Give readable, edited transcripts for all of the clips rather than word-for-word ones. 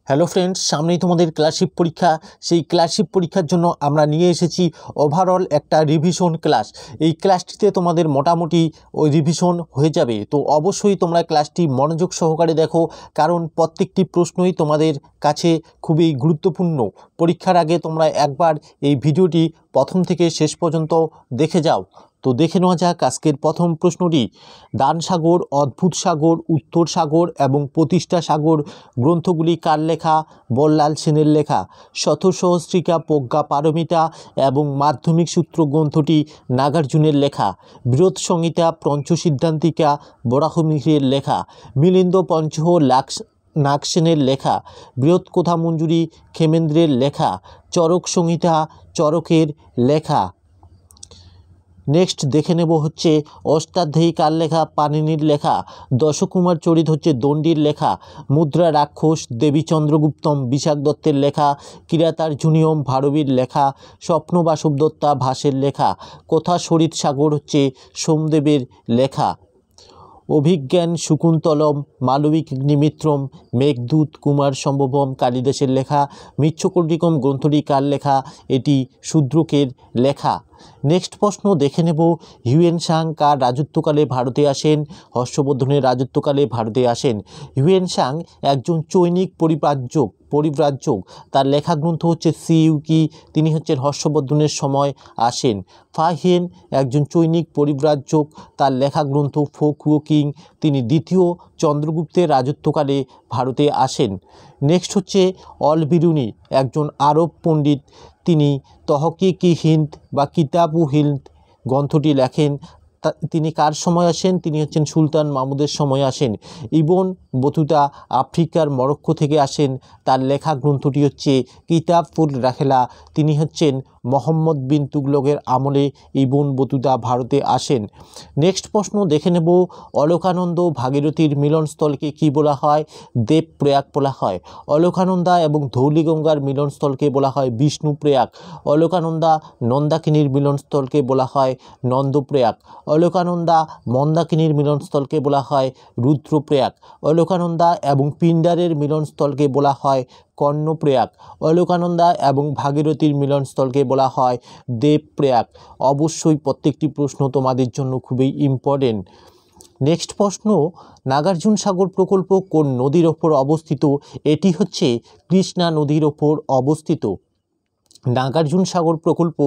Hello friends, সামনেই তোমাদের classic পরীক্ষা। সেই ক্লাসিক পরীক্ষার জন্য আমরা নিয়ে এসেছি ওভারঅল একটা রিভিশন ক্লাস। এই ক্লাসটিতে তোমাদের মোটামুটি ওই রিভিশন হয়ে যাবে। তো অবশ্যই তোমরা ক্লাসটি মনোযোগ সহকারে দেখো, কারণ প্রত্যেকটি প্রশ্নই তোমাদের কাছে খুবই গুরুত্বপূর্ণ। পরীক্ষার আগে তোমরা একবার এই ভিডিওটি প্রথম থেকে শেষ পর্যন্ত দেখে যাও। তো দেখে নেওয়া যাক আজকের প্রথম প্রশ্নটি। দান সাগর, অদ্ভুত সাগর, উত্তর সাগর এবং প্রতিষ্ঠা সাগর গ্রন্থগুলি কার লেখা? বল্লাল সেনের লেখা। শতসহস্রিকা, প্রজ্ঞা পারমিতা এবং মাধ্যমিক সূত্র গ্রন্থটি নাগার্জুনের লেখা। বৃহৎ সংহিতা, পঞ্চসিদ্ধান্তিকা বরাহমিহিরের লেখা। মিলিন্দ পঞ্চহ নাগসেনের লেখা। বৃহৎ কথা মঞ্জুরি ক্ষেমেন্দ্রের লেখা। চরক সংহিতা চরকের লেখা। নেক্সট দেখে নেব হচ্ছে অষ্টাধ্যায়ী কার লেখা? পাণিনির লেখা। দশকুমার চরিত হচ্ছে দণ্ডির লেখা। মুদ্রা রাক্ষস দেবী চন্দ্রগুপ্তম বিশাখ দত্তের লেখা। কিরাতার্জুনীয়ম ভারবীর লেখা। স্বপ্ন বাসবদত্তা ভাসের লেখা। কথা সরিত সাগর হচ্ছে সোমদেবের লেখা। অভিজ্ঞান শকুন্তলম মালবিক নিমিত্রম মেঘদূত কুমার সম্ভবম কালিদাসের লেখা। মৃচ্ছকটিকম গ্রন্থটি কার লেখা? এটি শূদ্রকের লেখা। নেক্সট প্রশ্ন দেখে নেব, হিউয়েন সাং কার রাজত্বকালে ভারতে আসেন? হর্ষবর্ধনের রাজত্বকালে ভারতে আসেন। হিউয়েন সাং একজন চৈনিক পরিব্রাজক। তার লেখা গ্রন্থ হচ্ছে সিইউকি। তিনি হচ্ছেন হর্ষবর্ধনের সময় আসেন। ফা হিয়েন একজন চৈনিক পরিব্রাজক। তার লেখা গ্রন্থ ফোকুওকিং। তিনি দ্বিতীয় চন্দ্রগুপ্তের রাজত্বকালে ভারতে আসেন। নেক্সট হচ্ছে অল বিরুনি একজন আরব পণ্ডিত। তিনি তহকিকি হিন্দ বা কিতাবু হিন্দ গ্রন্থটি লেখেন। তিনি কার সময় আসেন? তিনি হচ্ছেন সুলতান মাহমুদের সময় আসেন। ইবন বতুতা আফ্রিকার মরক্কো থেকে আসেন। তার লেখা গ্রন্থটি হচ্ছে কিতাবুল রাহেলা। তিনি হচ্ছেন মোহাম্মদ বিন তুগলকের আমলে ইবন বতুতা ভারতে আসেন। নেক্সট প্রশ্ন দেখে নেব, অলকানন্দ ভাগীরথীর মিলনস্থলকে কি বলা হয়? দেবপ্রয়াগ বলা হয়। অলকানন্দা এবং ধৌলিগঙ্গার মিলনস্থলকে বলা হয় বিষ্ণুপ্রয়াগ। অলকানন্দা নন্দাকিনীর মিলনস্থলকে বলা হয় নন্দপ্রয়াগ। অলকানন্দা মন্দাকিনীর মিলনস্থলকে বলা হয় রুদ্রপ্রয়াগ। অলকানন্দা এবং পিণ্ডারের মিলনস্থলকে বলা হয় কর্ণপ্রয়াগ। অলকানন্দা এবং ভাগীরথীর মিলনস্থলকে বলা হয় দেবপ্রয়াগ। অবশ্যই প্রত্যেকটি প্রশ্ন তোমাদের জন্য খুবই ইম্পর্টেন্ট। নেক্সট প্রশ্ন, নাগার্জুন সাগর প্রকল্প কোন নদীর ওপর অবস্থিত? এটি হচ্ছে কৃষ্ণা নদীর ওপর অবস্থিত। নাগার্জুন সাগর প্রকল্প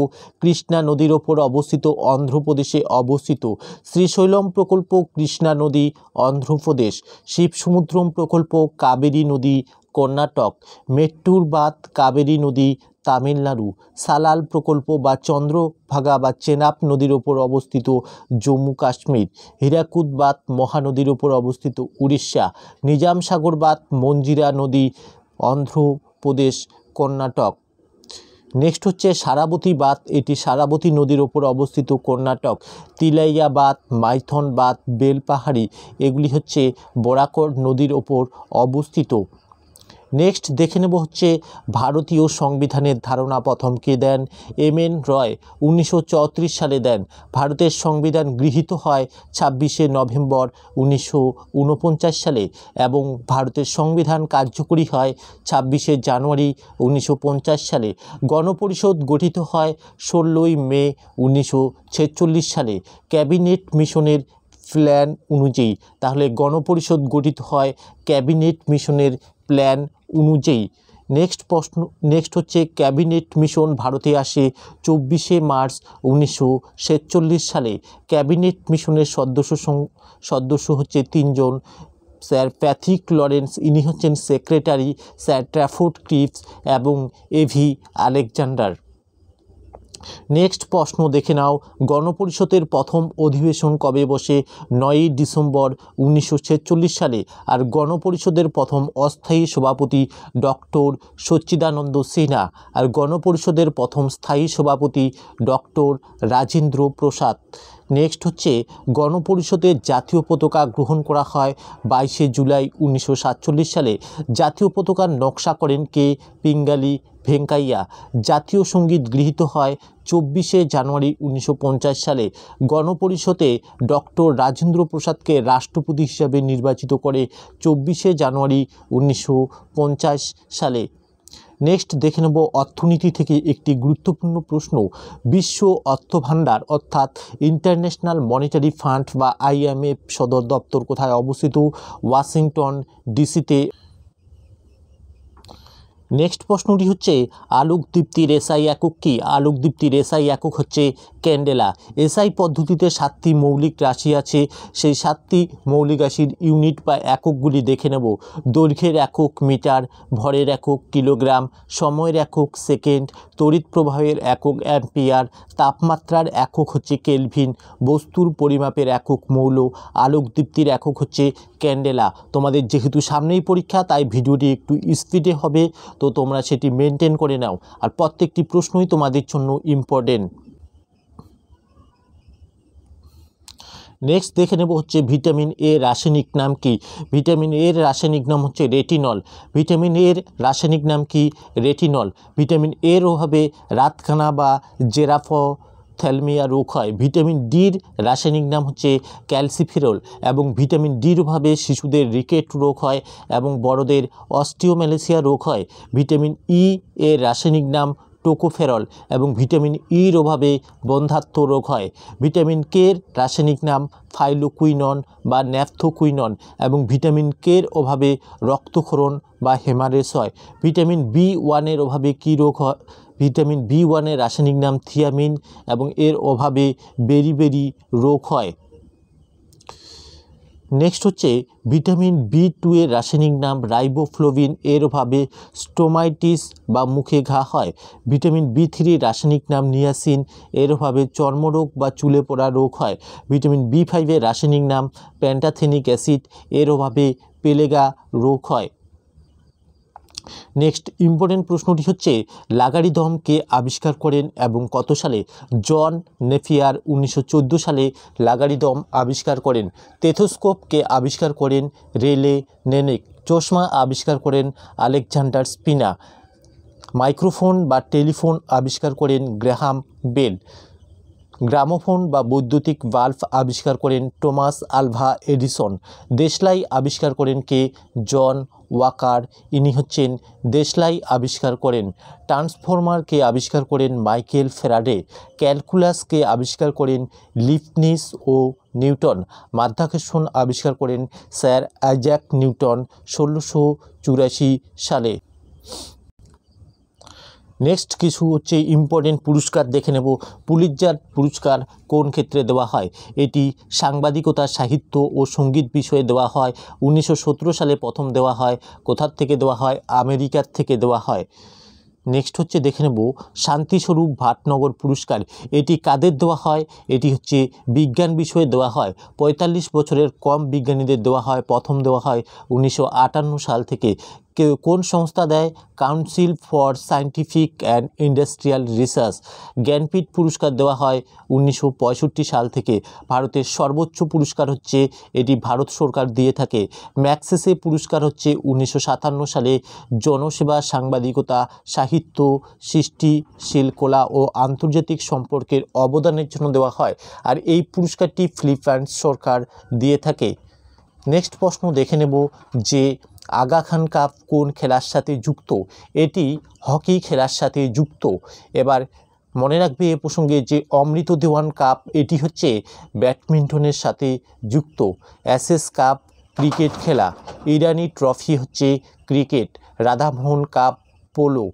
কৃষ্ণা নদীর ওপর অবস্থিত, অন্ধ্রপ্রদেশে অবস্থিত। শ্রীশৈলম প্রকল্প কৃষ্ণা নদী, অন্ধ্রপ্রদেশ। শিবসমুদ্রম প্রকল্প কাবেরী নদী, কর্ণাটক। মেট্টুর বাঁধ কাবেরী নদী, তামিলনাড়ু। সালাল প্রকল্প বা চন্দ্রভাগা বা চেনাব নদীর ওপর অবস্থিত, জম্মু কাশ্মীর। হীরাকুদ বাঁধ মহানদীর ওপর অবস্থিত, উড়িষ্যা। নিজাম সাগর বাঁধ মঞ্জিরা নদী, অন্ধ্রপ্রদেশ, কর্ণাটক। নেক্সট হচ্ছে সারাবতী বাঁধ, এটি সারাবতী নদীর ওপর অবস্থিত, কর্ণাটক। তিলাইয়া বাঁধ, মাইথন বাঁধ, বেলপাহাড়ি এগুলি হচ্ছে বরাকর নদীর ওপর অবস্থিত। নেক্সট দেখে নেব হচ্ছে ভারতীয় সংবিধানের ধারণা প্রথম কে দেন? এম.এন. রয় 1934 সালে দেন। ভারতের সংবিধান গৃহীত হয় 26শে নভেম্বর 1949 সালে এবং ভারতের সংবিধান কার্যকরী হয় 26শে জানুয়ারি 1950 সালে। গণপরিষদ গঠিত হয় 16ই মে 1946 সালে ক্যাবিনেট মিশনের প্ল্যান অনুযায়ী। তাহলে গণপরিষদ গঠিত হয় ক্যাবিনেট মিশনের প্ল্যান অনুযায়ী। নেক্সট হচ্ছে ক্যাবিনেট মিশন ভারতে আসে 24শে মার্চ 1946 সালে। ক্যাবিনেট মিশনের সদস্য হচ্ছে 3 জন। স্যার প্যাথিক লরেন্স ইনি হচ্ছেন সেক্রেটারি, স্যার ট্র্যাফোর্ড ক্রিপস এবং এভি আলেকজান্ডার। নেক্সট প্রশ্ন দেখে নাও, গণপরিষদের প্রথম অধিবেশন কবে বসে? 9ই ডিসেম্বর 1946 সালে। আর গণপরিষদের প্রথম অস্থায়ী সভাপতি ডক্টর সচ্চিদানন্দ সিনহা। আর গণপরিষদের প্রথম স্থায়ী সভাপতি ডক্টর রাজেন্দ্র প্রসাদ। নেক্সট হচ্ছে গণপরিষদের জাতীয় পতাকা গ্রহণ করা হয় 22শে জুলাই 1947 সালে। জাতীয় পতাকার নকশা করেন কে? পিঙ্গালি ভেঙ্কাইয়া। জাতীয় সঙ্গীত গৃহীত হয় 24শে জানুয়ারি 1950 সালে। গণপরিষদে ডক্টর রাজেন্দ্র প্রসাদকে রাষ্ট্রপতি হিসাবে নির্বাচিত করে 24শে জানুয়ারি 1950 সালে। নেক্সট দেখে নেব অর্থনীতি থেকে একটি গুরুত্বপূর্ণ প্রশ্ন। বিশ্ব অর্থভাণ্ডার অর্থাৎ ইন্টারন্যাশনাল মনিটারি ফান্ড বা IMF সদর দপ্তর কোথায় অবস্থিত? ওয়াশিংটন ডিসিতে। নেক্সট প্রশ্নটি হচ্ছে আলোকদীপ্তির SI একক কি? আলোকদীপ্তির SI একক হচ্ছে ক্যান্ডেলা। SI পদ্ধতিতে 7টি মৌলিক রাশি আছে, সেই 7টি মৌলিক রাশির ইউনিট বা এককগুলি দেখে নেব। দৈর্ঘ্যের একক মিটার, ভরের একক কিলোগ্রাম, সময়ের একক সেকেন্ড, তড়িৎ প্রবাহের একক অ্যাম্পিয়ার, তাপমাত্রার একক হচ্ছে কেলভিন, বস্তুর পরিমাপের একক মৌল, আলোকদীপ্তির একক হচ্ছে ক্যান্ডেলা। তোমাদের যেহেতু সামনেই পরীক্ষা তাই ভিডিওটি একটু স্পিডে হবে, তো তোমরা সেটি মেনটেন করে নাও। আর প্রত্যেকটি প্রশ্নই তোমাদের জন্য ইম্পর্টেন্ট। নেক্সট দেখে নেব হচ্ছে ভিটামিন এ রাসায়নিক নাম কি? ভিটামিন এর রাসায়নিক নাম হচ্ছে রেটিনল। ভিটামিন এর রাসায়নিক নাম কি? রেটিনল। ভিটামিন এর অভাবে রাতকানা বা জেরাফথ্যালমিয়া রোগ হয়। ভিটামিন ডির রাসায়নিক নাম হচ্ছে ক্যালসিফেরল এবং ভিটামিন ডির অভাবে শিশুদের রিকেট রোগ হয় এবং বড়দের অস্টিওম্যালেসিয়া রোগ হয়। ভিটামিন ই এর রাসায়নিক নাম টোকোফেরল এবং ভিটামিন ইর অভাবে বন্ধ্যাত্ব রোগ হয়। ভিটামিন কের রাসায়নিক নাম ফাইলোকুইনন বা ন্যাপথোকুইনন এবং ভিটামিন কের অভাবে রক্তক্ষরণ বা হেমারেজ হয়। ভিটামিন B1 অভাবে কী রোগ হয়? ভিটামিন B1 এর রাসায়নিক নাম থিয়ামিন এবং এর অভাবে বেরিবেরি রোগ হয়। নেক্সট হচ্ছে ভিটামিন B2 এর রাসায়নিক নাম রাইবোফ্লোভিন, এর অভাবে স্টোমাইটিস বা মুখে ঘা হয়। ভিটামিন B3 এর রাসায়নিক নাম নিয়াসিন, এর অভাবে চর্মরোগ বা চুলে পড়া রোগ হয়। ভিটামিন B5 এর রাসায়নিক নাম প্যান্টাথেনিক অ্যাসিড, এর অভাবে পেলেগা রোগ হয়। নেক্সট ইম্পর্টেন্ট প্রশ্নটি হচ্ছে লাগারিদম কে আবিষ্কার করেন এবং কত সালে? জন নেপিয়ার 1914 সালে লাগারিদম আবিষ্কার করেন। টেথোস্কোপ কে আবিষ্কার করেন? রেলে নেনিক। চশমা আবিষ্কার করেন আলেকজান্ডার স্পিনা। মাইক্রোফোন বা টেলিফোন আবিষ্কার করেন গ্রাহাম বেল। গ্রামোফোন বা বৈদ্যুতিক বাল্ব আবিষ্কার করেন টমাস আলভা এডিসন। দেশলাই আবিষ্কার করেন কে? জন ওয়াকার, ইনি হচ্ছেন দেশলাই আবিষ্কার করেন। ট্রান্সফর্মারকে আবিষ্কার করেন মাইকেল ফ্যারাডে। ক্যালকুলাসকে আবিষ্কার করেন লিবনিজ ও নিউটন। মাধ্যাকর্ষণ আবিষ্কার করেন স্যার আইজ্যাক নিউটন 1684 সালে। নেক্সট কিছু হচ্ছে ইম্পর্টেন্ট পুরস্কার দেখে নেব। পুলিৎজার পুরস্কার কোন ক্ষেত্রে দেওয়া হয়? এটি সাংবাদিকতা, সাহিত্য ও সঙ্গীত বিষয়ে দেওয়া হয়। 1917 সালে প্রথম দেওয়া হয়। কোথার থেকে দেওয়া হয়? আমেরিকার থেকে দেওয়া হয়। নেক্সট হচ্ছে দেখে নেব শান্তিস্বরূপ ভাটনগর পুরস্কার, এটি কাদের দেওয়া হয়? এটি হচ্ছে বিজ্ঞান বিষয়ে দেওয়া হয়। 45 বছরের কম বিজ্ঞানীদের দেওয়া হয়। প্রথম দেওয়া হয় 1958 সাল থেকে। কোন সংস্থা দেয়? Council for scientific and industrial research. Jnanpith পুরস্কার দেওয়া হয় 1965 সাল থেকে। ভারতের সর্বোচ্চ পুরস্কার হচ্ছে, এটি ভারত সরকার দিয়ে থাকে। ম্যাগসেসে পুরস্কার হচ্ছে 1957 সালে জনসেবা, সাংবাদিকতা, সাহিত্য, সৃষ্টিশীল কলা ও আন্তর্জাতিক সম্পর্কের অবদানের জন্য দেওয়া হয়। আর এই পুরস্কারটি ফিলিপাইন্স সরকার দিয়ে থাকে। নেক্সট প্রশ্ন দেখে নেব যে আগা খান কাপ কোন খেলার সাথে যুক্ত? এটি হকি খেলার সাথে যুক্ত। এবার মনে রাখবে এ প্রসঙ্গে যে অমৃত দেওয়ান কাপ, এটি হচ্ছে ব্যাডমিন্টনের সাথে যুক্ত। অ্যাশেজ কাপ ক্রিকেট খেলা। ইরানি ট্রফি হচ্ছে cricket. Radhamohan cup polo.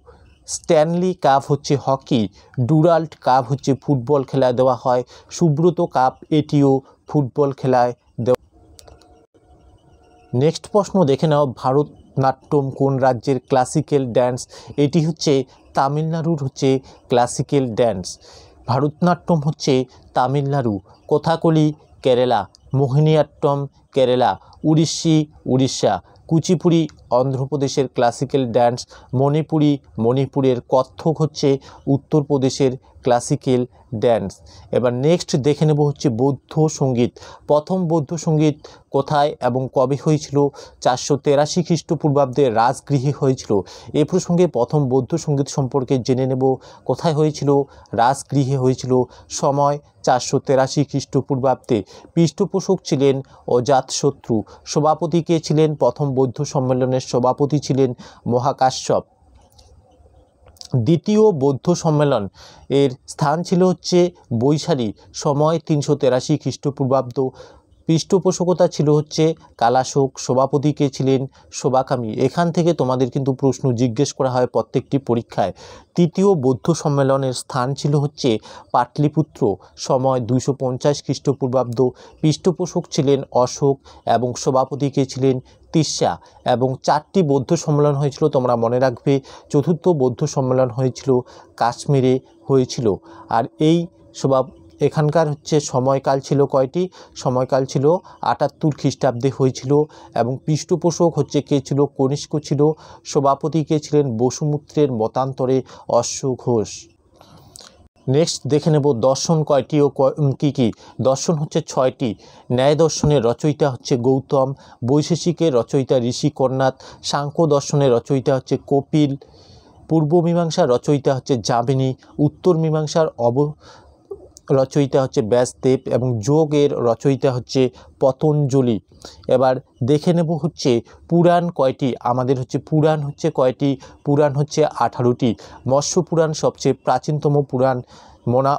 Stanley cup হচ্ছে হকি। ডুরাল্ড কাপ হচ্ছে ফুটবল খেলায় দেওয়া হয়। সুব্রত কাপ, এটিও ফুটবল খেলায় দেওয়া। নেক্সট প্রশ্ন দেখে নাও ভারতনাট্যম কোন রাজ্যের ক্লাসিক্যাল ড্যান্স? এটি হচ্ছে তামিলনাড়ুর হচ্ছে ক্লাসিক্যাল ড্যান্স। ভারতনাট্যম হচ্ছে তামিলনাড়ু। কথাকলি কেরালা। মোহিনীআট্টম কেরালা। উড়িষ্যি উড়িষ্যা। কুচিপুড়ি অন্ধ্রপ্রদেশের ক্লাসিক্যাল ড্যান্স। মণিপুরি মণিপুরের। কত্থক হচ্ছে উত্তরপ্রদেশের ক্লাসিক্যাল ড্যান্স। এবার নেক্সট দেখে নেব হচ্ছে বৌদ্ধ সঙ্গীত। প্রথম বৌদ্ধ সঙ্গীত কোথায় এবং কবে হয়েছিল? 483 খ্রিস্টপূর্বাব্দে রাজগৃহে হয়েছিল। এ প্রসঙ্গে প্রথম বৌদ্ধ সঙ্গীত সম্পর্কে জেনে নেব। কোথায় হয়েছিল? রাজগৃহে হয়েছিল। সময় 483 খ্রিস্টপূর্বাব্দে। পৃষ্ঠপোষক ছিলেন অজাতশত্রু। সভাপতি কে ছিলেন? প্রথম বৌদ্ধ সম্মেলনের সভাপতি ছিলেন মহাকাশ্যপ। দ্বিতীয় বৌদ্ধ সম্মেলন এর স্থান ছিল হচ্ছে বৈশালী। সময় 383 খ্রিস্টপূর্বাব্দ। পৃষ্ঠপোষকতা ছিল হচ্ছে কালাশোক। সভাপতি কে ছিলেন? শোভাকামী। এখান থেকে তোমাদের কিন্তু প্রশ্ন জিজ্ঞেস করা হয় প্রত্যেকটি পরীক্ষায়। তৃতীয় বৌদ্ধ সম্মেলনের স্থান ছিল হচ্ছে পাটলিপুত্র। সময় 250 খ্রিস্টপূর্বাব্দ। পৃষ্ঠপোষক ছিলেন অশোক এবং সভাপতি কে ছিলেন তিস্সা। এবং 4টি বৌদ্ধ সম্মেলন হয়েছিল, তোমরা মনে রাখবে। চতুর্থ বৌদ্ধ সম্মেলন হয়েছিল কাশ্মীরে হয়েছিল। আর এই এখানকার হচ্ছে সময়কাল ছিল কয়টি? সময়কাল ছিল 78 খ্রিস্টাব্দে হয়েছিল। এবং পৃষ্ঠপোষক হচ্ছে কে ছিল? কনিষ্ক ছিল। সভাপতি কে ছিলেন? বসুমিত্রের মতান্তরে অশ্ব ঘোষ। নেক্সট দেখে নেব দর্শন কয়টি ও কী কী। দর্শন হচ্ছে 6টি। ন্যায় দর্শনের রচয়িতা হচ্ছে গৌতম। বৈশেষিকের রচয়িতা ঋষিকর্ণাথ। সাংখ্য দর্শনের রচয়িতা হচ্ছে কপিল। পূর্ব মীমাংসার রচয়িতা হচ্ছে যামিনী। উত্তর মীমাংসার রচয়িতা হচ্ছে ব্যাসদেব এবং যোগের রচয়িতা হচ্ছে পতঞ্জলি। এবার দেখে নেব হচ্ছে পুরাণ কয়টি। আমাদের হচ্ছে পুরাণ হচ্ছে কয়টি? পুরাণ হচ্ছে 18টি। মৎস্য পুরাণ সবচেয়ে প্রাচীনতম পুরাণ। মনা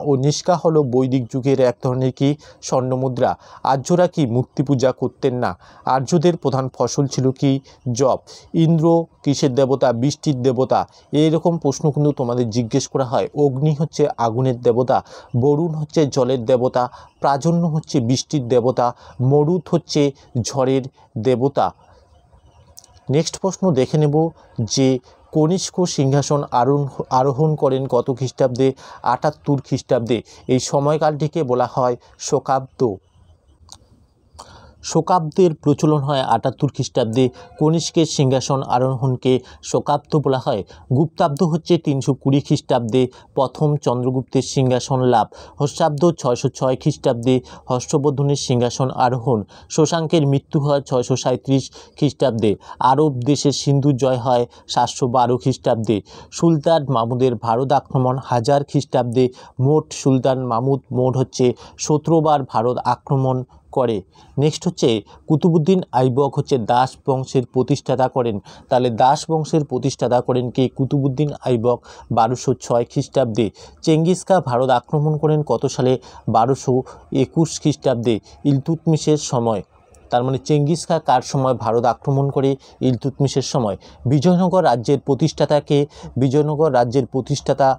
ও নিষ্কা হলো বৈদিক যুগের এক ধরনের কি স্বর্ণমুদ্রা। আর্যরা কি মূর্তি পূজা করতেন না। আর্যদের প্রধান ফসল ছিল কি? যব। ইন্দ্র কিসের দেবতা? বৃষ্টির দেবতা। এইরকম প্রশ্ন কিন্তু তোমাদের জিজ্ঞেস করা হয়। অগ্নি হচ্ছে আগুনের দেবতা। বরুণ হচ্ছে জলের দেবতা। প্রাজন্য হচ্ছে বৃষ্টির দেবতা। মরুত হচ্ছে ঝড়ের দেবতা। নেক্সট প্রশ্ন দেখে নেব যে কনিষ্ক সিংহাসন আরোহণ করেন কত খ্রিস্টাব্দে? 78 খ্রিস্টাব্দে। এই সময়কালটিকে বলা হয় শকাব্দ। শকাব্দের প্রচলন হয় 78 খ্রিস্টাব্দে। কনিষ্কের সিংহাসন আরোহণকে শকাব্দ বলা হয়। গুপ্তাব্দ হচ্ছে 320 খ্রিস্টাব্দে প্রথম চন্দ্রগুপ্তের সিংহাসন লাভ। হর্ষাব্দ 606 খ্রিস্টাব্দে হর্ষবর্ধনের সিংহাসন আরোহণ। শশাঙ্কের মৃত্যু হয় 637 খ্রিস্টাব্দে। আরব দেশের সিন্ধু জয় হয় 712 খ্রিস্টাব্দে। সুলতান মাহমুদের ভারত আক্রমণ 1000 খ্রিস্টাব্দে। মোট সুলতান মাহমুদ হচ্ছে 17 বার ভারত আক্রমণ করে। নেক্সট হচ্ছে কুতুবুদ্দিন আইবক হচ্ছে দাস বংশের প্রতিষ্ঠাতা করেন। তাহলে দাস বংশের প্রতিষ্ঠাতা করেন কে? কুতুবুদ্দিন আইবক 1206 খ্রিস্টাব্দে। চেঙ্গিস খাঁ ভারত আক্রমণ করেন কত সালে? 1221 খ্রিস্টাব্দে ইলতুৎমিশের সময়। তার মানে চেঙ্গিস খাঁ কার সময় ভারত আক্রমণ করে? ইলতুৎমিশের সময়। বিজয়নগর রাজ্যের প্রতিষ্ঠাতাকে? বিজয়নগর রাজ্যের প্রতিষ্ঠাতা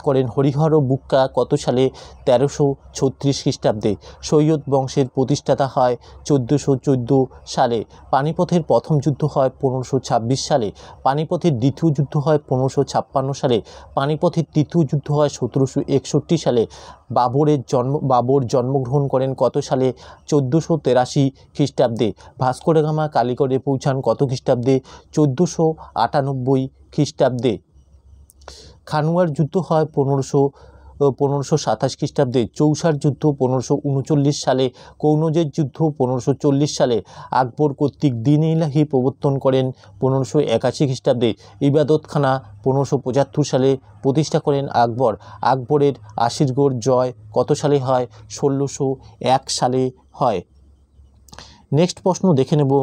করেন হরিহর বুক্কা কত সালে? 1336 খ্রিস্টাব্দে। সৈয়দ বংশের প্রতিষ্ঠাতা হয় 1414 সালে। পানিপথের প্রথম যুদ্ধ হয় 1526 সালে। পানিপথের দ্বিতীয় যুদ্ধ হয় 1556 সালে। পানিপথের তৃতীয় যুদ্ধ হয় 1761 সালে। বাবর জন্মগ্রহণ করেন কত সালে? 1483 খ্রিস্টাব্দে। ভাস্কো দা গামা কালিকটে পৌঁছান কত খ্রিস্টাব্দে? 1498 খ্রিস্টাব্দে। খানুয়ার যুদ্ধ হয় 1527 খ্রিস্টাব্দে। চৌসার যুদ্ধ 1539 সালে। কৌনজের যুদ্ধ 1540 সালে। আকবর কর্তৃক দিন ইলাহি প্রবর্তন করেন 1581 খ্রিস্টাব্দে। ইবাদতখানা 1575 সালে প্রতিষ্ঠা করেন আকবর। আকবরের আসিরগড় জয় কত সালে হয়? 1601 সালে হয়। নেক্সট প্রশ্ন দেখে নেব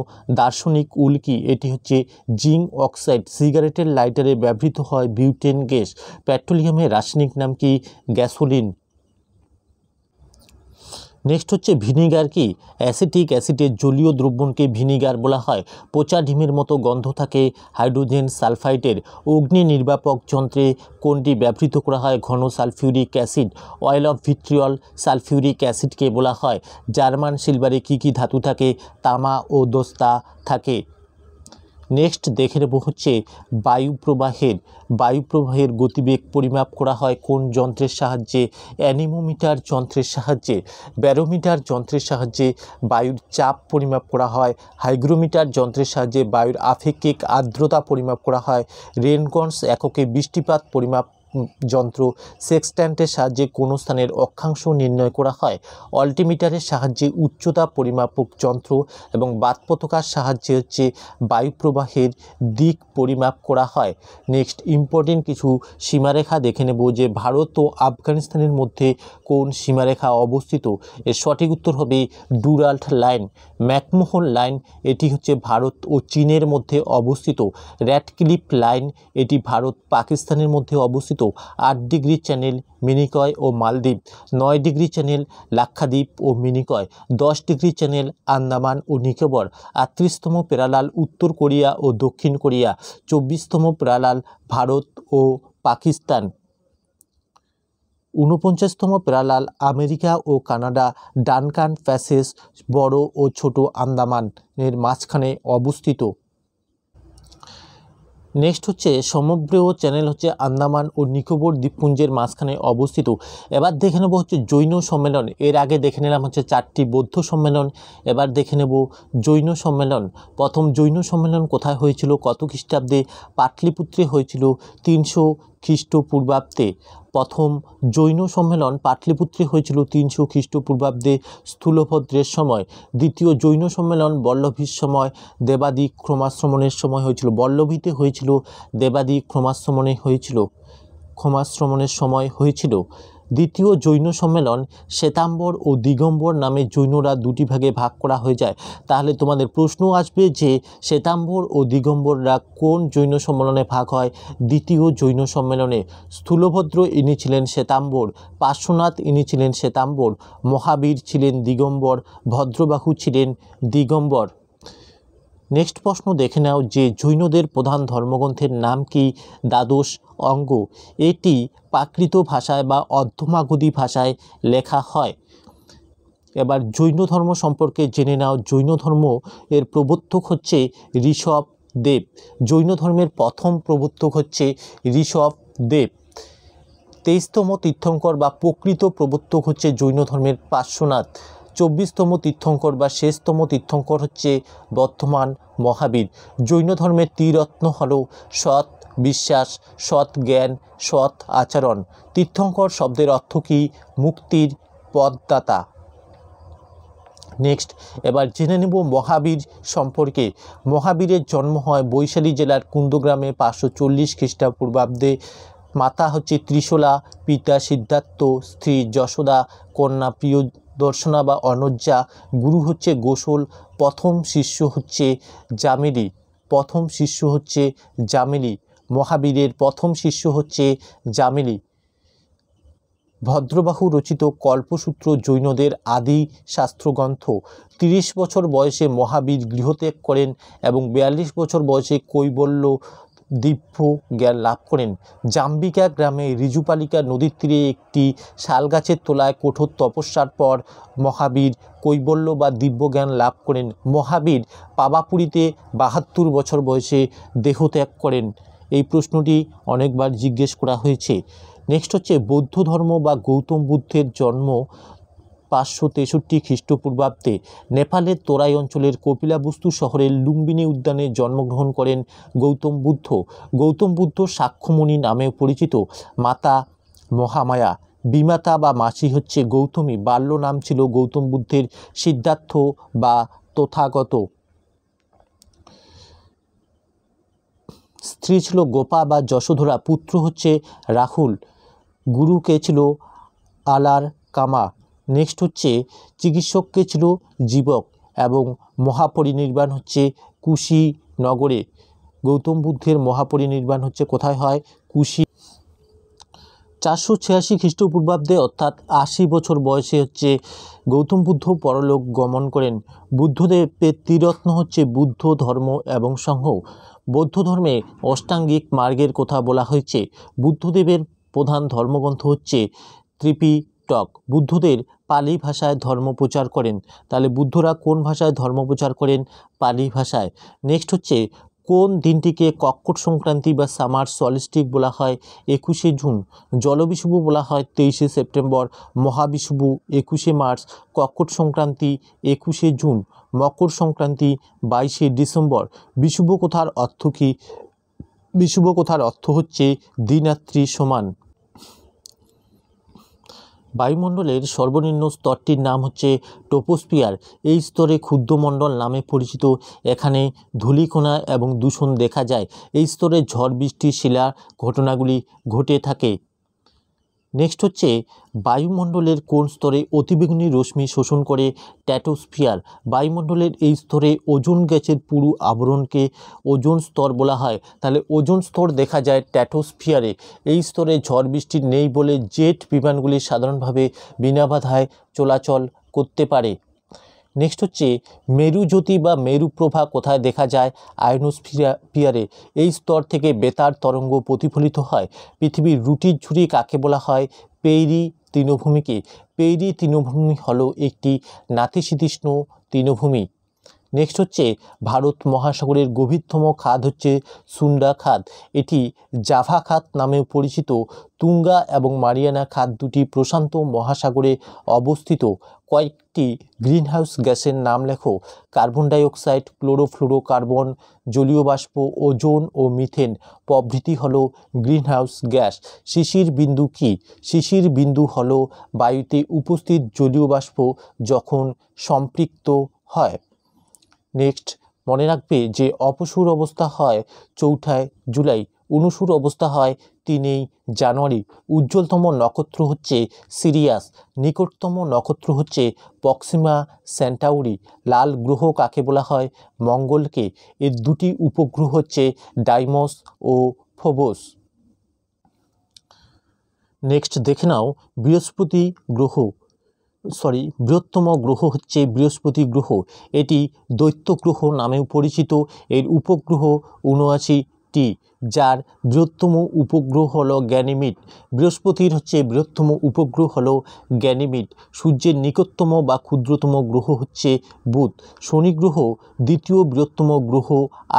দার্শনিক উল কি। এটি হচ্ছে জিঙ্ক অক্সাইড। সিগারেটের লাইটারে ব্যবহৃত হয় বিউটেন গ্যাস। পেট্রোলিয়ামের রাসায়নিক নাম কি? গ্যাসোলিন। নেক্সট হচ্ছে ভিনিগার কি। অ্যাসিটিক অ্যাসিডের জলীয় দ্রবণকে ভিনিগার বলা হয়। পচা ডিমের মতো গন্ধ থাকে হাইড্রোজেন সালফাইডের। অগ্নি নির্বাপক যন্ত্রে কোনটি ব্যবহৃত করা হয়? ঘন sulphuric acid. Oil of vitriol sulphuric অ্যাসিডকে বলা হয়। জার্মান সিলভারে কী কী ধাতু থাকে? তামা ও দস্তা থাকে। নেক্সট দেখে নেব হচ্ছে বায়ুপ্রবাহের গতিবেগ পরিমাপ করা হয় কোন যন্ত্রের সাহায্যে? অ্যানিমোমিটার যন্ত্রের সাহায্যে। ব্যারোমিটার যন্ত্রের সাহায্যে বায়ুর চাপ পরিমাপ করা হয়। হাইগ্রোমিটার যন্ত্রের সাহায্যে বায়ুর আপেক্ষিক আর্দ্রতা পরিমাপ করা হয়। রেনগন্স এককে বৃষ্টিপাত পরিমাপ যন্ত্র সেক্সট্যান্টের সাহায্যে কোনো স্থানের অক্ষাংশ নির্ণয় করা হয়। অল্টিমিটারের সাহায্যে উচ্চতা পরিমাপক যন্ত্র এবং বাতপতাকার সাহায্যে হচ্ছে বায়ু প্রবাহের দিক পরিমাপ করা হয়। নেক্সট ইম্পর্টেন্ট কিছু সীমারেখা দেখে নেব যে ভারত ও আফগানিস্তানের মধ্যে কোন সীমারেখা অবস্থিত। এর সঠিক উত্তর হবে ডুরাল্ড লাইন, ম্যাকমোহন লাইন, এটি হচ্ছে ভারত ও চীনের মধ্যে অবস্থিত। র্যাডক্লিফ লাইন, এটি ভারত পাকিস্তানের মধ্যে অবস্থিত। 8 ডিগ্রি চ্যানেল মিনিকয় ও মালদ্বীপ, 9 ডিগ্রি চ্যানেল লাক্ষাদ্বীপ ও মিনিকয়, 10 ডিগ্রি চ্যানেল আন্দামান ও নিকোবর, 38তম প্যারালাল উত্তর কোরিয়া ও দক্ষিণ কোরিয়া, 24তম প্যারালাল ভারত ও পাকিস্তান, 49তম প্যারালাল আমেরিকা ও কানাডা। ডানকান প্যাসেজ বড় ও ছোট আন্দামানের মাঝখানে অবস্থিত। নেক্সট হচ্ছে সমগ্রীয় চ্যানেল হচ্ছে আন্দামান ও নিকোবর দ্বীপপুঞ্জের মাঝখানে অবস্থিত। এবার দেখে নেব হচ্ছে জৈন সম্মেলন। এর আগে দেখে নিলাম হচ্ছে 4টি বৌদ্ধ সম্মেলন, এবার দেখে নেব জৈন সম্মেলন। প্রথম জৈন সম্মেলন কোথায় হয়েছিল, কত খ্রিস্টাব্দে? পাটলিপুত্রে হয়েছিল 300 খ্রিস্টপূর্বাব্দে। প্রথম জৈন সম্মেলন পাটলিপুত্রে হয়েছিল 300 খ্রিস্টপূর্বাব্দে স্থূলভদ্রের সময়। দ্বিতীয় জৈন সম্মেলন বল্লভীর সময় দেবাদিক ক্রমাশ্রমণের সময় হয়েছিল। বল্লভীতে হয়েছিল, দেবাদিক ক্রমাশ্রমণের সময় হয়েছিল। দ্বিতীয় জৈন সম্মেলন শ্বেতাম্বর ও দিগম্বর নামে জৈনরা দুটি ভাগে ভাগ করা হয়ে যায়। তাহলে তোমাদের প্রশ্ন আসবে যে শ্বেতাম্বর ও দিগম্বররা কোন জৈন সম্মেলনে ভাগ হয়? দ্বিতীয় জৈন সম্মেলনে। স্থূলভদ্র ইনি ছিলেন শ্বেতাম্বর, পার্শ্বনাথ ইনি ছিলেন শ্বেতাম্বর, মহাবীর ছিলেন দিগম্বর, ভদ্রবাহু ছিলেন দিগম্বর। নেক্সট প্রশ্ন দেখে নাও যে জৈনদের প্রধান ধর্মগ্রন্থের নাম কি? দ্বাদশ অঙ্গ। এটি প্রাকৃত ভাষায় বা অর্ধমাগধী ভাষায় লেখা হয়। এবার জৈন ধর্ম সম্পর্কে জেনে নাও। জৈন ধর্ম এর প্রবর্তক হচ্ছে ঋষভদেব। জৈন ধর্মের প্রথম প্রবর্তক হচ্ছে ঋষভদেব। 23তম তীর্থঙ্কর বা প্রকৃত প্রবর্তক হচ্ছে জৈন ধর্মের পার্শ্বনাথ। 24তম তীর্থঙ্কর বা শেষতম তীর্থঙ্কর হচ্ছে বর্তমান মহাবীর। জৈন ধর্মের ত্রিরত্ন হল সৎ বিশ্বাস, সৎ জ্ঞান, সৎ আচরণ। তীর্থঙ্কর শব্দের অর্থ কি? মুক্তির পথদাতা। নেক্সট এবার জেনে নেব মহাবীর সম্পর্কে। মহাবীরের জন্ম হয় বৈশালী জেলার কুন্দগ্রামে 540 খ্রিস্টপূর্বাব্দে। মাতা হচ্ছে ত্রিশলা, পিতা সিদ্ধার্থ, স্ত্রী যশোদা, কন্যা প্রিয়দর্শনা বা অনজ্জা, গুরু হচ্ছে গোসল। প্রথম শিষ্য হচ্ছে জামিলি। মহাবীরের প্রথম শিষ্য হচ্ছে জামিলি। ভদ্রবাহু রচিত কল্পসূত্র জৈনদের আদি শাস্ত্রগ্রন্থ। 30 বছর বয়সে মহাবীর গৃহত্যাগ করেন এবং 42 বছর বয়সে কৈবল্য দিব্য জ্ঞান লাভ করেন। জাম্বিকা গ্রামে ঋজুপালিকা নদীর তীরে একটি শালগাছের তলায় কঠোর তপস্যার পর মহাবীর কৈবল্য বা দিব্য জ্ঞান লাভ করেন। মহাবীর পাবাপুরীতে 72 বছর বয়সে দেহত্যাগ করেন। এই প্রশ্নটি অনেকবার জিজ্ঞেস করা হয়েছে। নেক্সট হচ্ছে বৌদ্ধ ধর্ম বা গৌতম বুদ্ধের জন্ম 563 খ্রিস্টপূর্বাব্দে। নেপালের তোরাই অঞ্চলের কপিলাবস্তু শহরের লুম্বিনী উদ্যানে জন্মগ্রহণ করেন গৌতম বুদ্ধ। গৌতম বুদ্ধ সাক্ষ্যমণি নামেও পরিচিত। মাতা মহামায়া, বিমাতা বা মাসি হচ্ছে গৌতমী। বাল্য নাম ছিল গৌতম বুদ্ধের সিদ্ধার্থ বা তথাগত। স্ত্রী ছিল গোপা বা যশোধরা। পুত্র হচ্ছে রাহুল। গুরু কে ছিল? আলার কামা। নেক্সট হচ্ছে চিকিৎসক কে ছিল? জীবক। এবং মহাপরিনির্বাণ হচ্ছে কুশীনগরে। গৌতম বুদ্ধের মহাপরিনির্বাণ হচ্ছে কোথায় হয়? কুশী। 486 খ্রিস্টপূর্বাব্দে অর্থাৎ 80 বছর বয়সে হচ্ছে গৌতম বুদ্ধ পরলোক গমন করেন। বুদ্ধদেবের ত্রিরত্ন হচ্ছে বুদ্ধ, ধর্ম এবং সংঘ। বৌদ্ধ ধর্মে অষ্টাঙ্গিক মার্গের কথা বলা হয়েছে। বুদ্ধদেবের প্রধান ধর্মগ্রন্থ হচ্ছে ত্রিপিটক। বুদ্ধদের পালি ভাষায় ধর্ম প্রচার করেন। তাহলে বুদ্ধরা কোন ভাষায় ধর্ম প্রচার করেন? পালি ভাষায়। নেক্সট হচ্ছে কোন দিনটিকে কর্কট সংক্রান্তি বা সামার সলিস্টিক বলা হয়? 21শে জুন। জলবিষুব বলা হয় 23শে সেপ্টেম্বর। মহাবিষুব 21শে মার্চ। কর্কট সংক্রান্তি 21শে জুন। মকর সংক্রান্তি 22শে ডিসেম্বর। বিষুব কথার অর্থ কি? বিষুব কথার অর্থ হচ্ছে দ্বিনাত্রি সমান। বায়ুমণ্ডলের সর্বনিম্ন স্তরটির নাম হচ্ছে ট্রপোস্ফিয়ার। এই স্তরে ক্ষুদ্রমণ্ডল নামে পরিচিত। এখানে ধূলিকণা এবং দূষণ দেখা যায়। এই স্তরে ঝড় বৃষ্টি শিলা ঘটনাগুলি ঘটে থাকে। নেক্সট হচ্ছে বায়ুমণ্ডলের কোন স্তরে অতিবেগুনি রশ্মি শোষণ করে? স্ট্র্যাটোস্ফিয়ার। বায়ুমণ্ডলের এই স্তরে ওজোন গ্যাসের পুরু আবরণকে ওজোন স্তর বলা হয়। তাহলে ওজোন স্তর দেখা যায় স্ট্র্যাটোস্ফিয়ারে। এই স্তরে ঝড় বৃষ্টি নেই বলে জেট বিমানগুলি সাধারণভাবে বিনা বাধায় চলাচল করতে পারে। নেক্সট হচ্ছে মেরুজ্যোতি বা মেরুপ্রভা কোথায় দেখা যায়? আয়নোস্ফিয়ারে। এই স্তর থেকে বেতার তরঙ্গ প্রতিফলিত হয়। পৃথিবীর রুটির ঝুড়ি কাকে বলা হয়? পেইরি তৃণভূমিকে। পেইরি তৃণভূমি হলো একটি নাতিশীতোষ্ণ তৃণভূমি। নেক্সট হচ্ছে ভারত মহাসাগরের গভীরতম খাদ হচ্ছে সুন্ডা খাদ। এটি জাভা খাদ নামেও পরিচিত। তুঙ্গা এবং মারিয়ানা খাদ দুটি প্রশান্ত মহাসাগরে অবস্থিত। কয়েকটি গ্রিনহাউস গ্যাসের নাম লেখো। কার্বন ডাইঅক্সাইড, ক্লোরোফ্লোরোকার্বন, জলীয় বাষ্প, ওজোন ও মিথেন প্রভৃতি হলো গ্রিনহাউস গ্যাস। শিশির বিন্দু কি? শিশির বিন্দু হলো বায়ুতে উপস্থিত জলীয় বাষ্প যখন সম্পৃক্ত হয়। নেক্সট মনে রাখবে যে অপসূর অবস্থা হয় 4 জুলাই, অনুসূর অবস্থা হয় 3 জানুয়ারি। উজ্জ্বলতম নক্ষত্র হচ্ছে সিরিয়াস। নিকটতম নক্ষত্র হচ্ছে প্রক্সিমা সেন্টাউরি। লাল গ্রহ কাকে বলা হয়? মঙ্গলকে। এর দুটি উপগ্রহ হচ্ছে ডাইমস ও ফোবস। নেক্সট দেখে নাও বৃহত্তম গ্রহ হচ্ছে বৃহস্পতি গ্রহ। এটি দৈত্য গ্রহ নামেও পরিচিত। এর উপগ্রহ 79টি, যার বৃহত্তম উপগ্রহ হলো গ্যানিমিড। বৃহস্পতির হচ্ছে বৃহত্তম উপগ্রহ হলো গ্যানিমিড। সূর্যের নিকটতম বা ক্ষুদ্রতম গ্রহ হচ্ছে বুধ। শনি গ্রহ দ্বিতীয় বৃহত্তম গ্রহ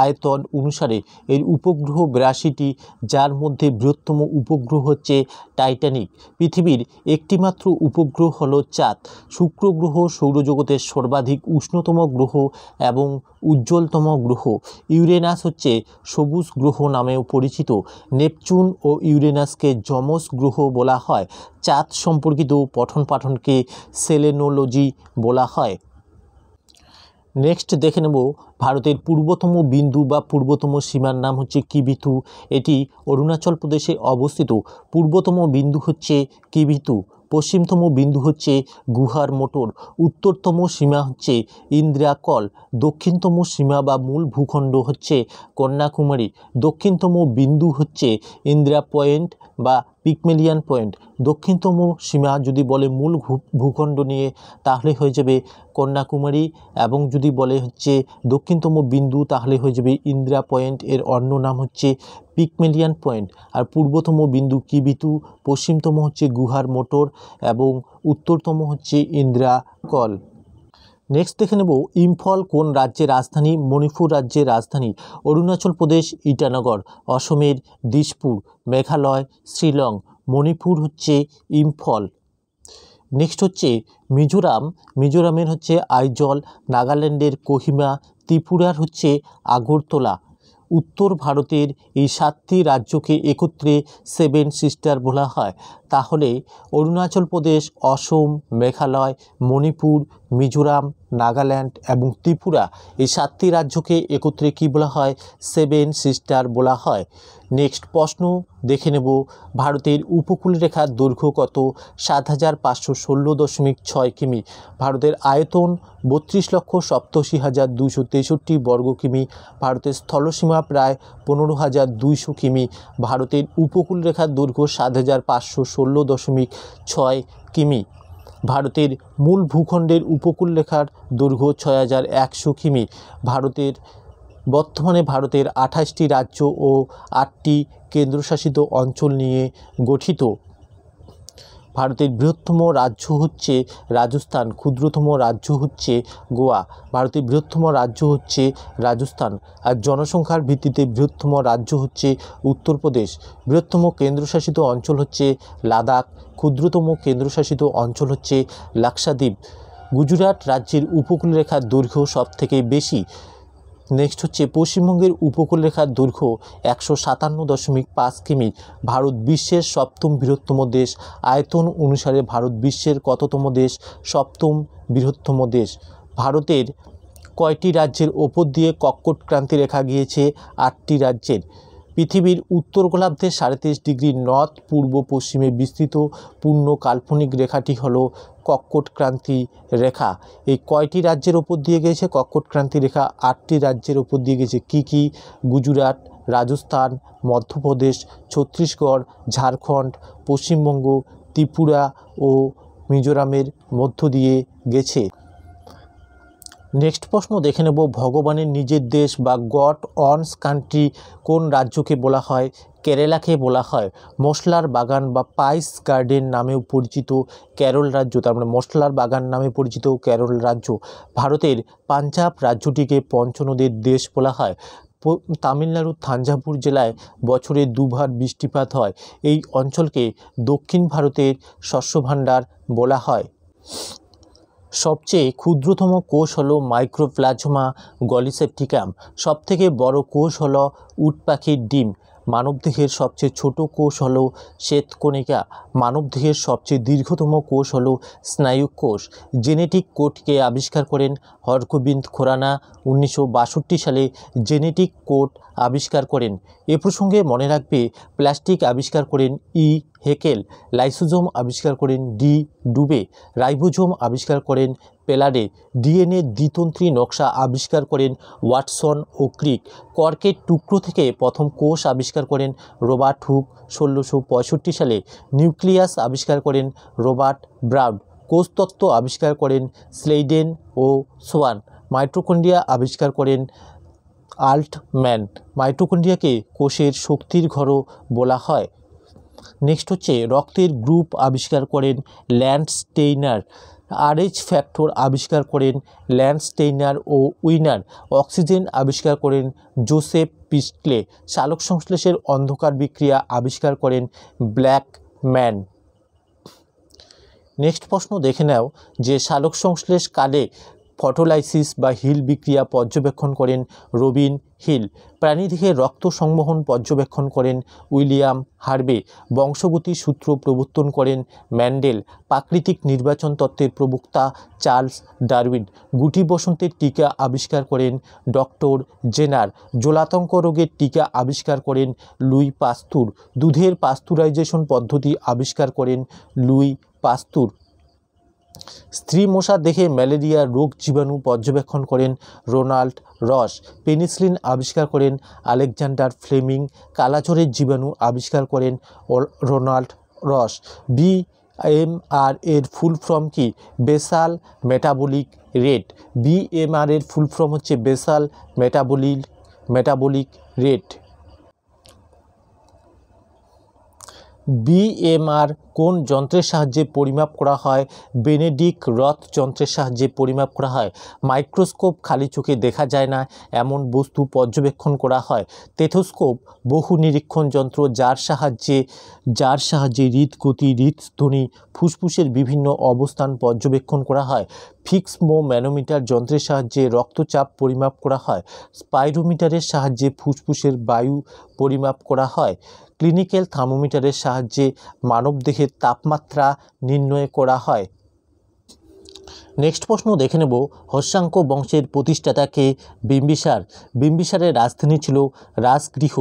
আয়তন অনুসারে। এর উপগ্রহ 82টি, যার মধ্যে বৃহত্তম উপগ্রহ হচ্ছে টাইটানিক। পৃথিবীর একটিমাত্র উপগ্রহ হলো চাঁদ। শুক্র গ্রহ সৌরজগতের সর্বাধিক উষ্ণতম গ্রহ এবং উজ্জ্বলতম গ্রহ। ইউরেনাস হচ্ছে সবুজ গ্রহ নামেও পরিচিত। নেপচুন ও ইউরেনাসকে যমজ গ্রহ বলা হয়। চাঁদ সম্পর্কিত পঠন পাঠনকে সেলেনোলজি বলা হয়। নেক্সট দেখে নেব ভারতের পূর্বতম বিন্দু বা পূর্বতম সীমার নাম হচ্ছে কিবিথু। এটি অরুণাচল প্রদেশে অবস্থিত। পূর্বতম বিন্দু হচ্ছে কিবিথু। পশ্চিমতম বিন্দু হচ্ছে গুহার মোটর। উত্তরতম সীমা হচ্ছে ইন্দ্রাকল। দক্ষিণতম সীমা বা মূল ভূখণ্ড হচ্ছে কন্যাকুমারী। দক্ষিণতম বিন্দু হচ্ছে ইন্দিরা পয়েন্ট বা পিগমেলিয়ান পয়েন্ট। দক্ষিণতম সীমা যদি বলে মূল ভূখণ্ড নিয়ে তাহলে হয়ে যাবে কন্যাকুমারী, এবং যদি বলে হচ্ছে দক্ষিণতম বিন্দু তাহলে হয়ে যাবে ইন্দিরা পয়েন্ট। এর অন্য নাম হচ্ছে পিগমেলিয়ান পয়েন্ট। আর পূর্বতম বিন্দু কিবিথু, পশ্চিমতম হচ্ছে গুহার মোটর এবং উত্তরতম হচ্ছে ইন্দিরাকল। নেক্সট দেখে নেব ইম্ফল কোন রাজ্যের রাজধানী? মণিপুর রাজ্যের রাজধানী। অরুণাচল প্রদেশ ইটানগর। অসমের দিসপুর। মেঘালয় শিলং। মণিপুর হচ্ছে ইম্ফল। নেক্সট হচ্ছে মিজোরাম। মিজোরামের হচ্ছে আইজল। নাগাল্যান্ডের কোহিমা। ত্রিপুরার হচ্ছে আগরতলা। উত্তর ভারতের এই 7টি রাজ্যকে একত্রে 7 সিস্টার বলা হয়। তাহলে অরুণাচল প্রদেশ, অসম, মেঘালয়, মণিপুর, মিজোরাম, নাগাল্যান্ড এবং ত্রিপুরা, এই 7টি রাজ্যকে একত্রে কি বলা হয়? 7 সিস্টার বলা হয়। নেক্সট প্রশ্ন দেখে নেব ভারতের উপকূলরেখার দৈর্ঘ্য কত? 7516.6 কিমি। ভারতের আয়তন 32,87,263 বর্গ কিমি। ভারতের স্থলসীমা প্রায় 15,200 কিমি। ভারতের উপকূলরেখার দৈর্ঘ্য 7516.6 কিমি। ভারতের মূল ভূখণ্ডের উপকূলরেখার দৈর্ঘ্য 6100 কিমি। বর্তমানে ভারতের 28টি রাজ্য ও 8টি কেন্দ্রশাসিত অঞ্চল নিয়ে গঠিত। ভারতের বৃহত্তম রাজ্য হচ্ছে রাজস্থান। ক্ষুদ্রতম রাজ্য হচ্ছে গোয়া। ভারতের বৃহত্তম রাজ্য হচ্ছে রাজস্থান। আর জনসংখ্যার ভিত্তিতে বৃহত্তম রাজ্য হচ্ছে উত্তরপ্রদেশ। বৃহত্তম কেন্দ্রশাসিত অঞ্চল হচ্ছে লাদাখ। ক্ষুদ্রতম কেন্দ্রশাসিত অঞ্চল হচ্ছে লাক্ষাদ্বীপ। গুজরাট রাজ্যের উপকূলরেখার দৈর্ঘ্য সবথেকে বেশি। নেক্সট হচ্ছে পশ্চিমবঙ্গের উপকূলরেখার দৈর্ঘ্য 157.5 কিমি। ভারত বিশ্বের সপ্তম বৃহত্তম দেশ। আয়তন অনুসারে ভারত বিশ্বের কততম দেশ? সপ্তম বৃহত্তম দেশ। ভারতের কয়টি রাজ্যের ওপর দিয়ে কর্কট ক্রান্তি রেখা গিয়েছে? 8টি রাজ্যের। পৃথিবীর উত্তর গোলার্ধে 33 ডিগ্রি নর্থ পূর্ব পশ্চিমে বিস্তৃত পূর্ণ কাল্পনিক রেখাটি হলো কর্কট ক্রান্তি রেখা। এই কয়টি রাজ্যের ওপর দিয়ে গেছে কর্কট ক্রান্তি রেখা? 8টি রাজ্যের ওপর দিয়ে গেছে। কী কী? গুজরাট, রাজস্থান, মধ্যপ্রদেশ, ছত্তিশগড়, ঝাড়খণ্ড, পশ্চিমবঙ্গ, ত্রিপুরা ও মিজোরামের মধ্য দিয়ে গেছে। নেক্সট প্রশ্ন দেখে নেব, ভগবানের নিজের দেশ বা গড অনস কান্ট্রি কোন রাজ্যকে বলা হয়? কেরালাকে বলা হয়। মশলার বাগান বা স্পাইস গার্ডেন নামেও পরিচিত কেরল রাজ্য, তার মানে মশলার বাগান নামে পরিচিত কেরল রাজ্য। ভারতের পাঞ্জাব রাজ্যটিকে পঞ্চনদের দেশ বলা হয়। তামিলনাড়ুর থাঞ্জাভুর জেলায় বছরে দুবার বৃষ্টিপাত হয়। এই অঞ্চলকে দক্ষিণ ভারতের শস্যভাণ্ডার বলা হয়। সবচেয়ে ক্ষুদ্রতম কোষ হলো মাইক্রোপ্লাজমা গলিসেপ্টিকাম। সবথেকে বড় কোষ হলো উট পাখির ডিম। মানবদেহের সবচেয়ে ছোট কোষ হলো শ্বেতকণিকা। মানবদেহের সবচেয়ে দীর্ঘতম কোষ হলো স্নায়ু কোষ। জেনেটিক কোডকে আবিষ্কার করেন হরগোবিন্দ খুরানা। 1962 সালে জেনেটিক কোড আবিষ্কার করেন। এ প্রসঙ্গে মনে রাখবে, প্লাস্টিক আবিষ্কার করেন ই হেকেল, লাইসোজোম আবিষ্কার করেন ডি ডুবে, রাইবোজোম আবিষ্কার করেন পেলাডে, ডিএনএ দ্বিতন্ত্রী নকশা আবিষ্কার করেন ওয়াটসন ও ক্রিক। কর্কের টুকরো থেকে প্রথম কোষ আবিষ্কার করেন রবার্ট হুক 1665 সালে। নিউক্লিয়াস আবিষ্কার করেন রবার্ট ব্রাউড। কোষতত্ত্ব আবিষ্কার করেন স্লেইডেন ও সোয়ান। মাইটোকন্ড্রিয়া আবিষ্কার করেন আল্টম্যান। মাইটোকন্ড্রিয়াকে কোষের শক্তির ঘরও বলা হয়। নেক্সট হচ্ছে রক্তের গ্রুপ আবিষ্কার করেন ল্যান্ডস্টেইনার। আরএইচ ফ্যাক্টর আবিষ্কার করেন ল্যান্ডস্টেইনার ও উইনার। অক্সিজেন আবিষ্কার করেন জোসেফ প্রিস্টলে। সালোক সংশ্লেষের অন্ধকার বিক্রিয়া আবিষ্কার করেন ব্ল্যাকম্যান। নেক্সট প্রশ্ন দেখে নাও যে সালোক সংশ্লেষ কালে ফটোলাইসিস বা হিল বিক্রিয়া পর্যবেক্ষণ করেন রবিন হিল। প্রাণীদেহে রক্ত সংবহন পর্যবেক্ষণ করেন উইলিয়াম হার্ভে। বংশগতির সূত্র প্রবর্তন করেন ম্যান্ডেল। প্রাকৃতিক নির্বাচন তত্ত্বের প্রবক্তা চার্লস ডারউইন। গুটি বসন্তের টিকা আবিষ্কার করেন ডক্টর জেনার। জলাতঙ্ক রোগের টিকা আবিষ্কার করেন লুই পাস্তুর। দুধের পাস্তুরাইজেশন পদ্ধতি আবিষ্কার করেন লুই পাস্তুর। স্ত্রী মশার দেহে ম্যালেরিয়া রোগ জীবাণু পর্যবেক্ষণ করেন রোনাল্ড রস। পেনিসিলিন আবিষ্কার করেন আলেকজান্ডার ফ্লেমিং। কালাজ্বরের জীবাণু আবিষ্কার করেন রোনাল্ড রস। বিএমআর এর ফুল ফর্ম কি? Basal metabolic rate. বিএমআর এর ফুল ফর্ম হচ্ছে বেসাল মেটাবলিক রেট। বিএমআর কোন যন্ত্রের সাহায্যে পরিমাপ করা হয়? বেনেডিক্ট রথ যন্ত্রের সাহায্যে পরিমাপ করা হয়। মাইক্রোস্কোপ খালি চোখে দেখা যায় না এমন বস্তু পর্যবেক্ষণ করা হয়। স্টেথোস্কোপ বহু নিরীক্ষণ যন্ত্র যার সাহায্যে হৃদগতি, হৃদধ্বনি, ফুসফুসের বিভিন্ন অবস্থান পর্যবেক্ষণ করা হয়। ফিক্সমো ম্যানোমিটার যন্ত্রের সাহায্যে রক্তচাপ পরিমাপ করা হয়। স্পাইরোমিটারের সাহায্যে ফুসফুসের বায়ু পরিমাপ করা হয়। ক্লিনিক্যাল থার্মোমিটারের সাহায্যে মানবদেহের তাপমাত্রা নির্ণয় করা হয়। নেক্সট প্রশ্ন দেখে নেব, হর্ষাঙ্ক বংশের প্রতিষ্ঠাতা কে? বিম্বিসার। বিম্বিসারের রাজধানী ছিল রাজগৃহ।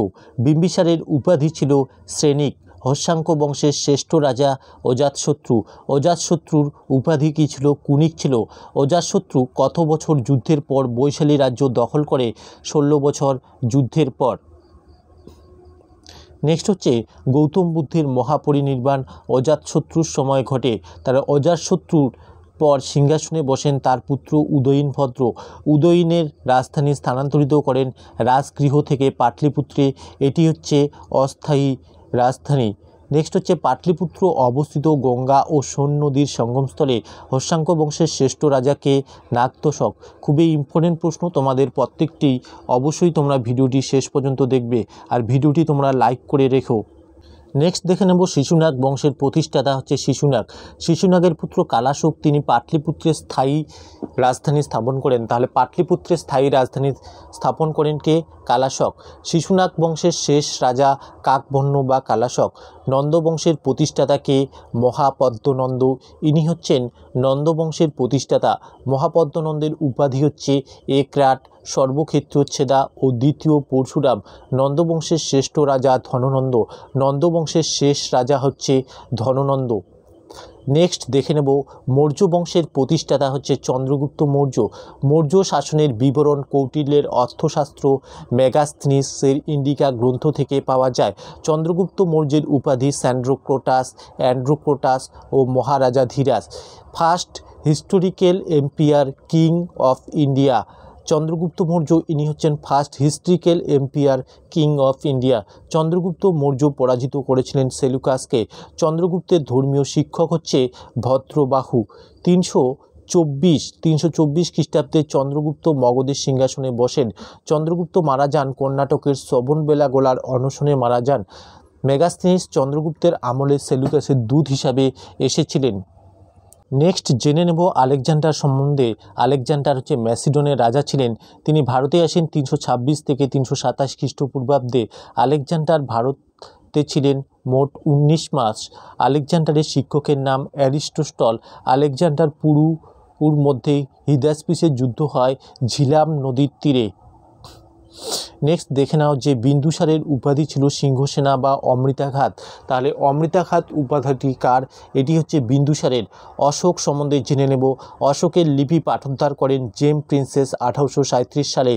বিম্বিসারের উপাধি ছিল শ্রেণিক। হর্ষাঙ্ক বংশের শ্রেষ্ঠ রাজা অজাতশত্রু। অজাতশত্রুর উপাধি কী ছিল? কুনিক ছিল। অজাতশত্রু কত বছর যুদ্ধের পর বৈশালী রাজ্য দখল করে? 16 বছর যুদ্ধের পর। নেক্সট হচ্ছে গৌতম বুদ্ধের মহাপরিনির্বাণ অজাতশত্রুর সময় ঘটে। তারা অজাতশত্রুর পর সিংহাসনে বসেন তার পুত্র উদয়নভদ্র। উদয়নের রাজধানী স্থানান্তরিত করেন রাজগৃহ থেকে পাটলিপুত্রে। এটি হচ্ছে অস্থায়ী রাজধানী। নেক্সট হচ্ছে পাটলিপুত্র অবস্থিত গঙ্গা ও সোন নদীর সঙ্গমস্থলে। হর্ষাঙ্ক বংশের শ্রেষ্ঠ রাজাকে? নাগদশক। খুবই ইম্পর্টেন্ট প্রশ্ন, তোমাদের প্রত্যেকটি অবশ্যই তোমরা ভিডিওটি শেষ পর্যন্ত দেখবে আর ভিডিওটি তোমরা লাইক করে রেখো। নেক্সট দেখে নেব শিশুনাগ বংশের প্রতিষ্ঠাতা হচ্ছে শিশুনাগ। শিশুনাগের পুত্র কালাশোক তিনি পাটলিপুত্রের স্থায়ী রাজধানী স্থাপন করেন। তাহলে পাটলিপুত্রের স্থায়ী রাজধানী স্থাপন করেন কে? কালাশক। শিশুনাগ বংশের শেষ রাজা কাকভন্ন বা কালাশক। নন্দ বংশের প্রতিষ্ঠাতা কে? মহাপদ্মনন্দ। ইনি হচ্ছেন নন্দ বংশের প্রতিষ্ঠাতা। মহাপদ্মনন্দের উপাধি হচ্ছে একরাট, সর্বক্ষেত্রচ্ছেদা ও দ্বিতীয় পরশুরাম। নন্দবংশের শ্রেষ্ঠ রাজা ধননন্দ। নন্দবংশের শেষ রাজা হচ্ছে ধননন্দ। নেক্সট দেখে নেব মৌর্য বংশের প্রতিষ্ঠাতা হচ্ছে চন্দ্রগুপ্ত মৌর্য। মৌর্য শাসনের বিবরণ কৌটিল্যের অর্থশাস্ত্র মেগাস্থনিসের ইন্ডিকা গ্রন্থ থেকে পাওয়া যায়। চন্দ্রগুপ্ত মৌর্যের উপাধি অ্যান্ড্রোক্রোটাস ও Maharaja Dhiraj. First historical empire king of India. Chandragupta Maurya ইনি হচ্ছেন first historical empire king of India. Chandragupta Maurya পরাজিত করেছিলেন সেলুকাসকে। চন্দ্রগুপ্তের ধর্মীয় শিক্ষক হচ্ছে ভদ্রবাহু। 324 খ্রিস্টাব্দে চন্দ্রগুপ্ত মগধের সিংহাসনে বসেন। চন্দ্রগুপ্ত মারা যান কর্ণাটকের শ্রবণবেলাগোলার অনশনে মারা যান। মেগাস্থনিস চন্দ্রগুপ্তের আমলে সেলুকাসের দূত হিসাবে এসেছিলেন। নেক্সট জেনে নেব আলেকজান্ডার সম্বন্ধে। আলেকজান্ডার হচ্ছে ম্যাসিডনের রাজা ছিলেন। তিনি ভারতে আসেন 326 থেকে 327 খ্রিস্টপূর্বাব্দে। আলেকজান্ডার ভারতে ছিলেন মোট 19 মাস। আলেকজান্ডারের শিক্ষকের নাম অ্যারিস্টোটল। আলেকজান্ডার পুরুর মধ্যে হিদাসপিসের যুদ্ধ হয় ঝিলাম নদীর তীরে। নেক্সট দেখে নাও যে বিন্দুসারের উপাধি ছিল সিংহসেনা বা অমৃতাঘাত। তাহলে অমৃতাঘাত উপাধিটি কার? এটি হচ্ছে বিন্দুসারের। অশোক সম্বন্ধে জেনে নেব। অশোকের লিপি পাঠোদ্ধার করেন জেম প্রিন্সেস 1837 সালে।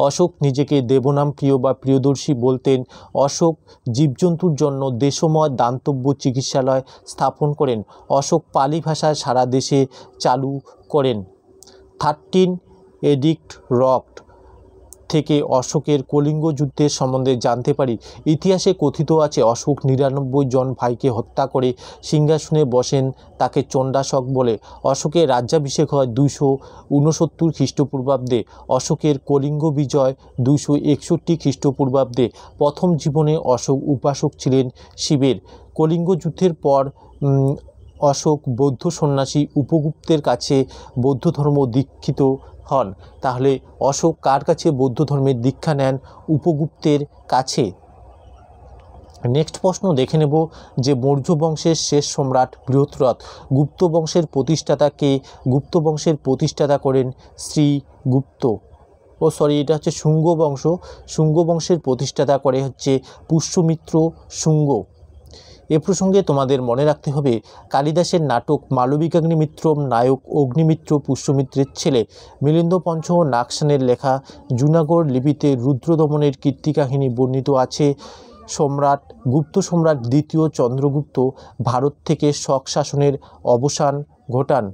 অশোক নিজেকে দেবনাম প্রিয় বা প্রিয়দর্শী বলতেন। অশোক জীবজন্তুর জন্য দেশময় দান্তব্য চিকিৎসালয় স্থাপন করেন। অশোক পালি ভাষা সারা দেশে চালু করেন। 13 এডিক্ট রক্ট থেকে অশোকের কলিঙ্গ যুদ্ধের সম্বন্ধে জানতে পারি। ইতিহাসে কথিত আছে অশোক 99 জন ভাইকে হত্যা করে সিংহাসনে বসেন, তাকে চণ্ডাশক বলে। অশোকের রাজ্যাভিষেক হয় 269 খ্রিস্টপূর্বাব্দে। অশোকের কলিঙ্গ বিজয় 261 খ্রিস্টপূর্বাব্দে। প্রথম জীবনে অশোক উপাসক ছিলেন শিবের। কলিঙ্গ যুদ্ধের পর অশোক বৌদ্ধ সন্ন্যাসী উপগুপ্তের কাছে বৌদ্ধ ধর্ম দীক্ষিত হন। তাহলে অশোক কার কাছে বৌদ্ধ ধর্মের দীক্ষা নেন? উপগুপ্তের কাছে। নেক্সট প্রশ্ন দেখে নেব যে মৌর্য বংশের শেষ সম্রাট বৃহৎরথ। গুপ্ত বংশের প্রতিষ্ঠাতা কে? গুপ্ত বংশের প্রতিষ্ঠাতা করেন শ্রীগুপ্ত। এটা হচ্ছে শুঙ্গ বংশ। শুঙ্গ বংশের প্রতিষ্ঠাতা করে হচ্ছে পুষ্যমিত্র শুঙ্গ। এ প্রসঙ্গে তোমাদের মনে রাখতে হবে কালিদাসের নাটক মালবিকাগ্নিমিত্রম নায়ক অগ্নিমিত্র পুষ্যমিত্রের ছেলে। মিলিন্দ পঞ্চম নাগসেনের লেখা জুনাগড় লিপিতে রুদ্রদমনের কীর্তিকাহিনী বর্ণিত আছে। গুপ্ত সম্রাট দ্বিতীয় চন্দ্রগুপ্ত ভারত থেকে শক শাসনের অবসান ঘটান।